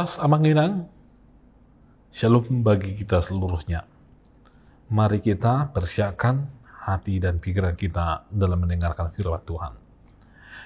Saras Amanginang, Shalom bagi kita seluruhnya. Mari kita persiapkan hati dan pikiran kita dalam mendengarkan firman Tuhan.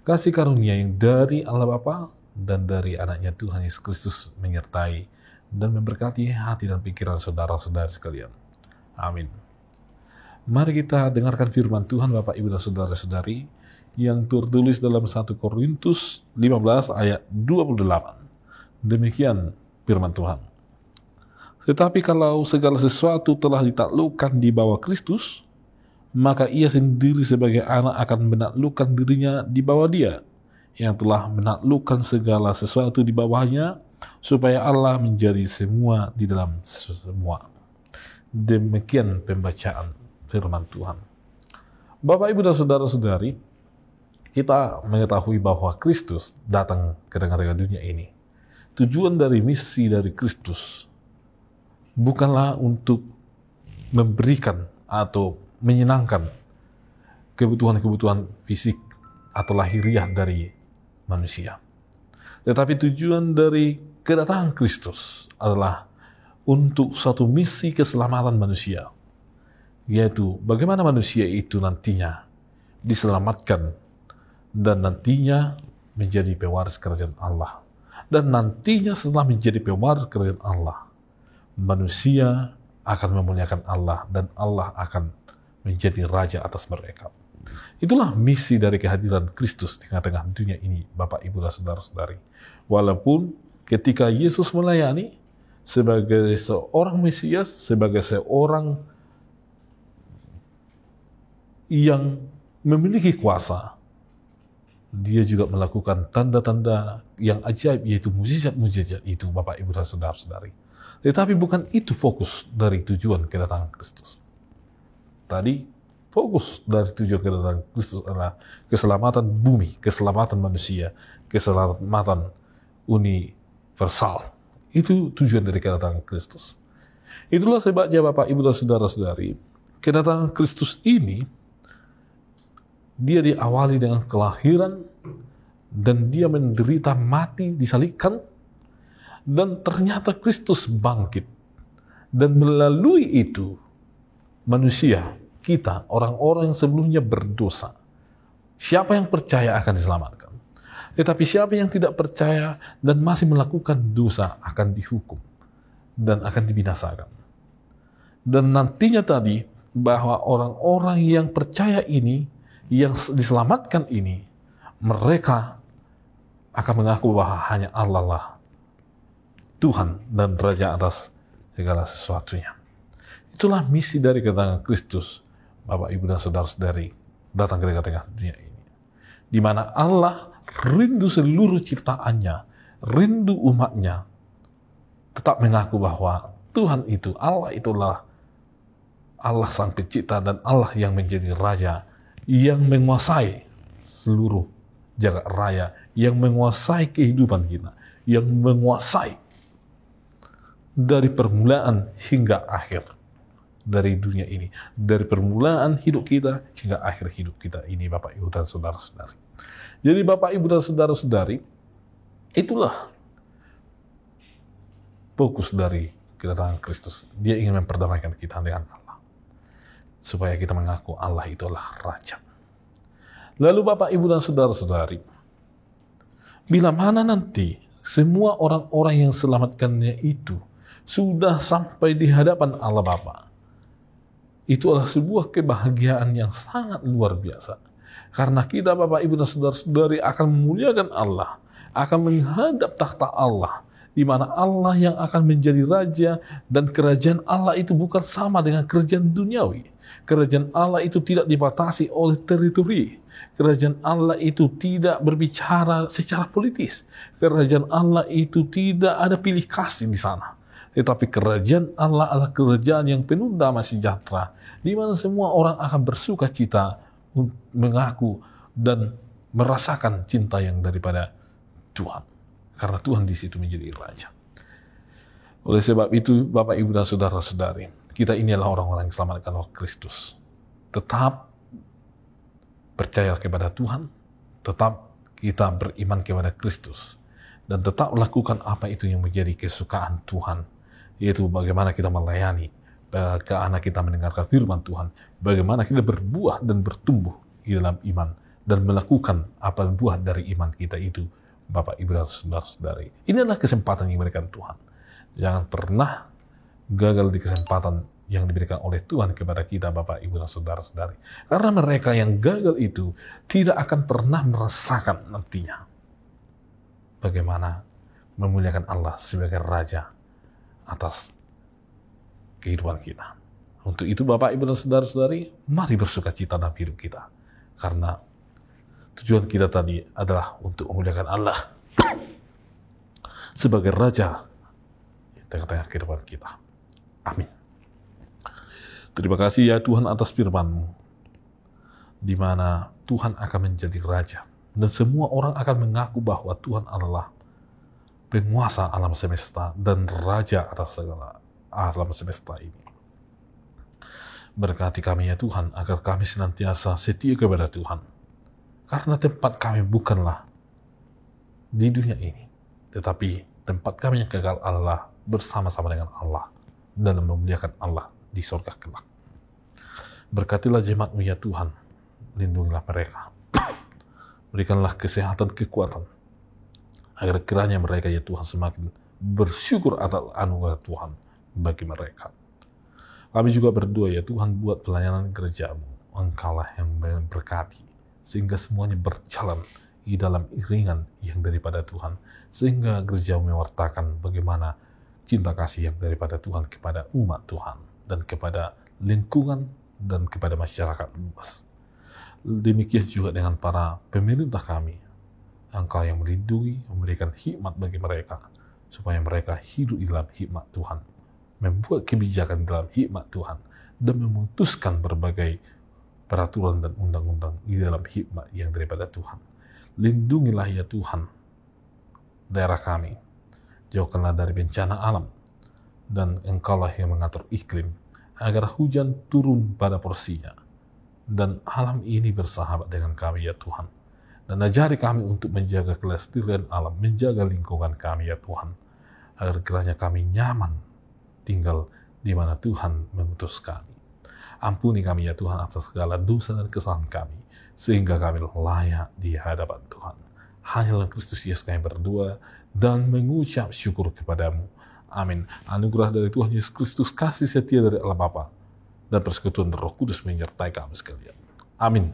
Kasih karunia yang dari Allah Bapa dan dari anaknya Tuhan Yesus Kristus menyertai dan memberkati hati dan pikiran saudara-saudara sekalian. Amin. Mari kita dengarkan firman Tuhan Bapak, Ibu, dan saudara-saudari yang tertulis dalam 1 Korintus 15 ayat 28. Demikian firman Tuhan. Tetapi kalau segala sesuatu telah ditaklukkan di bawah Kristus, maka ia sendiri sebagai anak akan menaklukkan dirinya di bawah Dia, yang telah menaklukkan segala sesuatu di bawahnya, supaya Allah menjadi semua di dalam semua. Demikian pembacaan firman Tuhan. Bapak, Ibu, dan saudara-saudari, kita mengetahui bahwa Kristus datang ke tengah-tengah dunia ini. Tujuan dari misi dari Kristus bukanlah untuk memberikan atau menyenangkan kebutuhan-kebutuhan fisik atau lahiriah dari manusia. Tetapi tujuan dari kedatangan Kristus adalah untuk suatu misi keselamatan manusia, yaitu bagaimana manusia itu nantinya diselamatkan dan nantinya menjadi pewaris kerajaan Allah. Dan nantinya setelah menjadi pewaris kerajaan Allah, manusia akan memuliakan Allah dan Allah akan menjadi raja atas mereka. Itulah misi dari kehadiran Kristus di tengah-tengah dunia ini, Bapak, Ibu, dan saudara-saudari. Walaupun ketika Yesus melayani sebagai seorang Mesias, sebagai seorang yang memiliki kuasa, Dia juga melakukan tanda-tanda yang ajaib, yaitu mujizat-mujizat itu, Bapak, Ibu, dan saudara-saudari. Tetapi bukan itu fokus dari tujuan kedatangan Kristus. Tadi, fokus dari tujuan kedatangan Kristus adalah keselamatan bumi, keselamatan manusia, keselamatan universal. Itu tujuan dari kedatangan Kristus. Itulah sebabnya, Bapak, Ibu, dan saudara-saudari, kedatangan Kristus ini Dia diawali dengan kelahiran, dan Dia menderita mati, disalibkan, dan ternyata Kristus bangkit. Dan melalui itu, manusia, kita, orang-orang yang sebelumnya berdosa, siapa yang percaya akan diselamatkan. Tetapi siapa yang tidak percaya dan masih melakukan dosa akan dihukum dan akan dibinasakan. Dan nantinya tadi, bahwa orang-orang yang percaya ini, yang diselamatkan ini, mereka akan mengaku bahwa hanya Allah lah Tuhan dan Raja atas segala sesuatunya. Itulah misi dari kedatangan Kristus, Bapak, Ibu, dan saudara-saudari, datang ke tengah-tengah dunia ini, di mana Allah rindu seluruh ciptaannya, rindu umatnya, tetap mengaku bahwa Tuhan itu, Allah itulah Allah Sang Pencipta dan Allah yang menjadi Raja, yang menguasai seluruh jagat raya, yang menguasai kehidupan kita, yang menguasai dari permulaan hingga akhir dari dunia ini, dari permulaan hidup kita hingga akhir hidup kita ini, Bapak, Ibu, dan saudara-saudari. Jadi Bapak, Ibu, dan saudara-saudari, itulah fokus dari kedatangan Kristus. Dia ingin memperdamaikan kita dengan Allah, supaya kita mengaku Allah itulah Raja. Lalu Bapak, Ibu, dan saudara-saudari, bila mana nanti semua orang-orang yang selamatkannya itu sudah sampai di hadapan Allah Bapa, itu adalah sebuah kebahagiaan yang sangat luar biasa. Karena kita, Bapak, Ibu, dan saudara-saudari, akan memuliakan Allah, akan menghadap takhta Allah, di mana Allah yang akan menjadi Raja, dan kerajaan Allah itu bukan sama dengan kerajaan duniawi. Kerajaan Allah itu tidak dibatasi oleh teritori. Kerajaan Allah itu tidak berbicara secara politis. Kerajaan Allah itu tidak ada pilih kasih di sana. Tetapi kerajaan Allah adalah kerajaan yang penuh damai sejahtera, di mana semua orang akan bersuka cita, mengaku dan merasakan cinta yang daripada Tuhan. Karena Tuhan di situ menjadi Raja. Oleh sebab itu, Bapak, Ibu, dan saudara-saudari, kita ini adalah orang-orang yang diselamatkan oleh Kristus. Tetap percaya kepada Tuhan, tetap kita beriman kepada Kristus. dan tetap lakukan apa itu yang menjadi kesukaan Tuhan, yaitu bagaimana kita melayani, bagaimana kita mendengarkan firman Tuhan, bagaimana kita berbuah dan bertumbuh di dalam iman, dan melakukan apa buah dari iman kita itu, Bapak, Ibu, dan saudara-saudari. Ini adalah kesempatan yang diberikan Tuhan. Jangan pernah gagal di kesempatan yang diberikan oleh Tuhan kepada kita, Bapak, Ibu, dan saudara-saudari. Karena mereka yang gagal itu tidak akan pernah merasakan nantinya bagaimana memuliakan Allah sebagai Raja atas kehidupan kita. Untuk itu, Bapak, Ibu, dan saudara-saudari, mari bersuka cita dalam hidup kita. Karena tujuan kita tadi adalah untuk memuliakan Allah sebagai Raja di tengah-tengah kehidupan kita. Amin. Terima kasih ya Tuhan atas firman-Mu, di mana Tuhan akan menjadi Raja, dan semua orang akan mengaku bahwa Tuhan adalah penguasa alam semesta dan Raja atas segala alam semesta ini. Berkati kami ya Tuhan, agar kami senantiasa setia kepada Tuhan, karena tempat kami bukanlah di dunia ini, tetapi tempat kami yang kekal adalah bersama-sama dengan Allah dalam memuliakan Allah di surga kelak. Berkatilah jemaat-Mu ya Tuhan, lindungilah mereka, berikanlah kesehatan, kekuatan, agar kiranya mereka ya Tuhan semakin bersyukur atas anugerah Tuhan bagi mereka. Kami juga berdoa ya Tuhan, buat pelayanan gereja-Mu, Engkaulah yang berkati, sehingga semuanya berjalan di dalam iringan yang daripada Tuhan, sehingga gereja-Mu mewartakan bagaimana cinta kasih yang daripada Tuhan kepada umat Tuhan, dan kepada lingkungan, dan kepada masyarakat luas. Demikian juga dengan para pemerintah kami, Engkau yang melindungi, memberikan hikmat bagi mereka, supaya mereka hidup di dalam hikmat Tuhan, membuat kebijakan dalam hikmat Tuhan, dan memutuskan berbagai peraturan dan undang-undang di dalam hikmat yang daripada Tuhan. Lindungilah ya Tuhan daerah kami, jauhkanlah dari bencana alam, dan Engkaulah yang mengatur iklim, agar hujan turun pada porsinya, dan alam ini bersahabat dengan kami ya Tuhan. Dan ajari kami untuk menjaga kelestarian alam, menjaga lingkungan kami ya Tuhan, agar kiranya kami nyaman tinggal di mana Tuhan mengutus kami. Ampuni kami ya Tuhan atas segala dosa dan kesalahan kami, sehingga kami layak di hadapan Tuhan. Hanya dalam Kristus Yesus kami berdoa dan mengucap syukur kepadamu. Amin. Anugerah dari Tuhan Yesus Kristus, kasih setia dari Allah Bapa, dan persekutuan Roh Kudus menyertai kami sekalian. Amin.